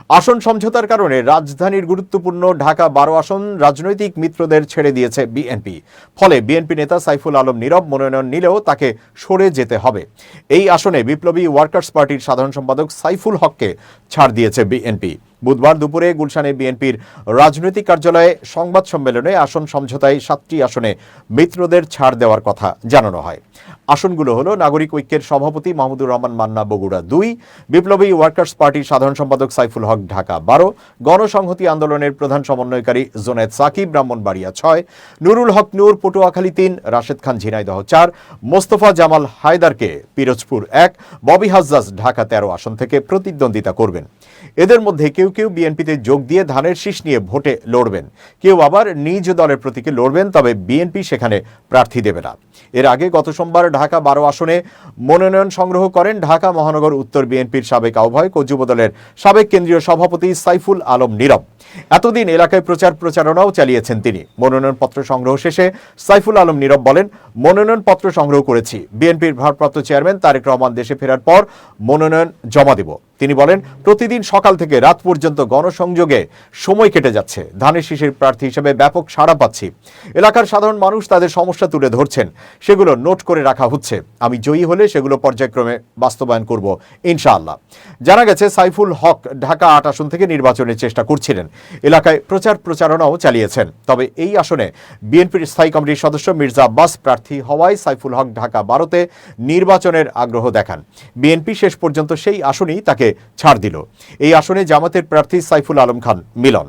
আসন সমঝোতার কারণে রাজধানীর গুরুত্বপূর্ণ ঢাকা 12 আসন রাজনৈতিক মিত্রদের ছেড়ে দিয়েছে বিএনপি। ফলে বিএনপি নেতা সাইফুল আলম নীরব মনোনয়ন নিলেও তাকে সরে যেতে হবে। এই আসনে বিপ্লবী ওয়ার্কার্স পার্টির সাধারণ সম্পাদক সাইফুল হককে ছাড় দিয়েছে বিএনপি। বুধবার দুপুরে গুলশানে বিএনপির রাজনৈতিক কার্যালয়ে সংবাদ সম্মেলনে আসন সমঝোতায় 7টি আসনে মিত্রদের ছাড় দেওয়ার কথা জানানো হয়। আসনগুলো হলো নাগরিক ঐক্যের সভাপতি মাহমুদুর রহমান মান্না বগুড়া 2, বিপ্লবী ওয়ার্কার্স পার্টির সাধারণ সম্পাদক সাইফুল হক ঢাকা 12, গণসংহতি আন্দোলনের প্রধান সমন্বয়কারী জোনেদ সাকিব ব্রাহ্মণবাড়িয়া 6, নুরুল হক নূর পটুয়াখালী 3, রাশেদ খান ঝিনাইদহ 4, মোস্তফা জামাল হায়দারকে পিরোজপুর 1, ববি হাজ্জাজ ঢাকা 13 আসন থেকে প্রতিদ্বন্দ্বিতা করবেন। এদের মধ্যে কেউ কেউ বিএনপিতে যোগ দিয়ে ধানের শীষ নিয়ে ভোটে লড়বেন, কেউ আবার নিজ দলের প্রতীকে লড়বেন, তবে বিএনপি সেখানে প্রার্থী দেবে না। এর আগে গত সোমবার ঢাকা 12 আসনে মনোনয়ন সংগ্রহ করেন ঢাকা মহানগর উত্তর বিএনপির সাবেক আহ্বায়ক ও যুবদলের সাবেক কেন্দ্রীয় সভাপতি সাইফুল আলম নীরব। এতদিন এলাকায় প্রচারণাও চালিয়েছেন তিনি। মনোনয়নপত্র সংগ্রহ শেষে সাইফুল আলম নীরব বলেন, মনোনয়নপত্র সংগ্রহ করেছি, বিএনপির ভারপ্রাপ্ত চেয়ারম্যান তারেক রহমান দেশে ফেরার পর মনোনয়ন জমা দেব। তিনি বলেন, প্রতিদিন সকাল থেকে রাত পর্যন্ত গণসংযোগে সময় কেটে যাচ্ছে। ধানের শীষের প্রার্থী হিসেবে ব্যাপক সাড়া পাচ্ছি। এলাকার সাধারণ মানুষ তাদের সমস্যা তুলে ধরছেন, সেগুলো নোট করে রাখা হচ্ছে। আমি জয়ী হলে সেগুলো পর্যায়ক্রমে বাস্তবায়ন করব ইনশাআল্লাহ। জানা গেছে সাইফুল হক ঢাকা 8 আসন থেকে নির্বাচনের চেষ্টা করছিলেন। এলাকায় প্রচারণাও চালিয়েছেন। তবে এই আসনে বিএনপির স্থায়ী কমিটির সদস্য মির্জা আব্বাস প্রার্থী হওয়ায় সাইফুল হক ঢাকা 12তে নির্বাচনের আগ্রহ দেখান। বিএনপি শেষ পর্যন্ত সেই আসনেই তাকে ছাড় দিল। এই আসনে জামাতের প্রার্থী সাইফুল আলম খান মিলন।